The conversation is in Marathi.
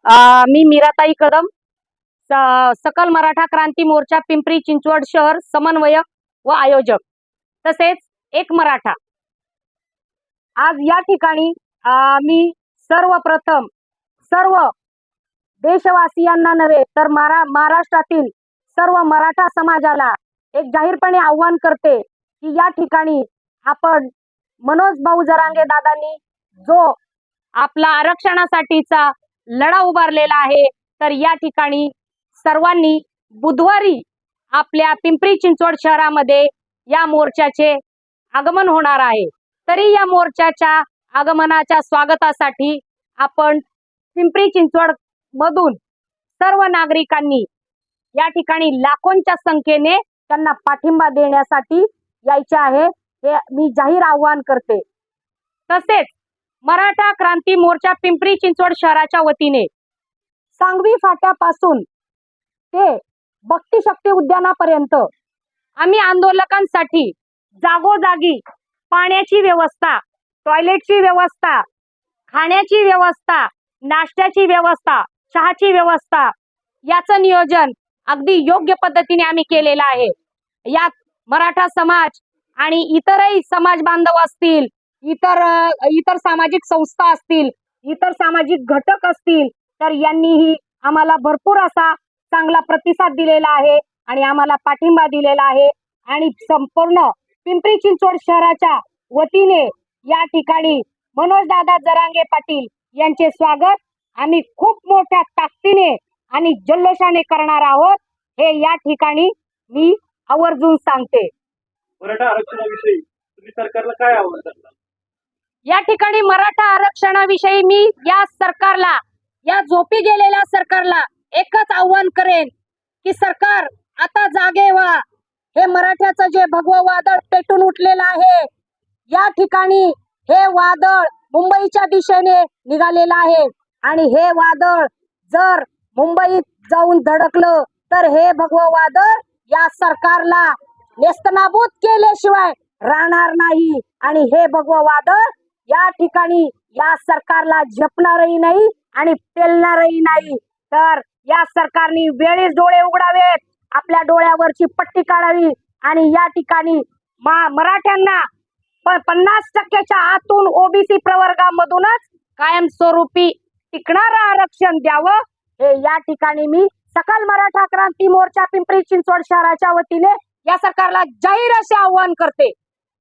मी मीराताई कदम, सकल मराठा क्रांती मोर्चा पिंपरी चिंचवड शहर समन्वयक व आयोजक, तसेच एक मराठा। आज या ठिकाणी मी सर्वप्रथम सर्व देशवासियांना नव्हे तर महाराष्ट्रातील सर्व मराठा समाजाला एक जाहीरपणे आव्हान करते की या ठिकाणी आपण मनोज भाऊ जरांगे दादांनी जो आपला आरक्षणासाठीचा लढा उभारलेला आहे, तर या ठिकाणी सर्वांनी बुधवारी आपल्या पिंपरी चिंचवड शहरामध्ये या मोर्चाचे आगमन होणार आहे। तरी या मोर्चाच्या आगमनाच्या स्वागतासाठी आपण पिंपरी चिंचवड मधून सर्व नागरिकांनी या ठिकाणी लाखोंच्या संख्येने त्यांना पाठिंबा देण्यासाठी यायचे आहे, हे मी जाहीर आवाहन करते। तसेच मराठा क्रांती मोर्चा पिंपरी चिंचवड शहराच्या वतीने सांगवी फाट्यापासून ते भक्ती शक्ती उद्यानापर्यंत आम्ही आंदोलकांसाठी जागोजागी पाण्याची व्यवस्था, टॉयलेटची व्यवस्था, खाण्याची व्यवस्था, नाश्त्याची व्यवस्था, चहाची व्यवस्था याचं नियोजन अगदी योग्य पद्धतीने आम्ही केलेलं आहे। यात मराठा समाज आणि इतरही समाज बांधव असतील, इतर सामाजिक संस्था असतील, इतर सामाजिक घटक असतील, तर यांनीही आम्हाला भरपूर असा चांगला प्रतिसाद दिलेला आहे आणि आम्हाला पाठिंबा दिलेला आहे। आणि संपूर्ण पिंपरी चिंचवड शहराच्या वतीने या ठिकाणी मनोज दादा जरांगे पाटील यांचे स्वागत आम्ही खूप मोठ्या ताकदीने आणि जल्लोषाने करणार आहोत, हे या ठिकाणी मी आवर्जून सांगते। मराठा आरक्षणाविषयी तुम्ही सरकारला काय आवाहन करता? या ठिकाणी मराठा आरक्षणाविषयी मी या सरकारला, या झोपी गेलेल्या सरकारला एकच आव्हान करेन की सरकार आता जागे व्हा। हे मराठ्याचं जे भगवं वादळ पेटून उठलेलं आहे, या ठिकाणी हे वादळ मुंबईच्या दिशेने निघालेलं आहे आणि हे वादळ जर मुंबईत जाऊन धडकलं तर हे भगवं वादळ या सरकारला नेस्तनाबूत केल्याशिवाय राहणार नाही आणि हे भगवं वादळ या ठिकाणी या सरकारला झेपणारही नाही आणि पेलणारही नाही। तर या सरकारने वेळीच डोळे उघडावेत, आपल्या डोळ्यावरची पट्टी काढावी आणि या ठिकाणी मराठ्यांना 50% आतून ओबीसी प्रवर्गामधूनच कायमस्वरूपी टिकणारं आरक्षण द्यावं, हे या ठिकाणी मी सकल मराठा क्रांती मोर्चा पिंपरी चिंचवड शहराच्या वतीने या सरकारला जाहीर असे आवाहन करते।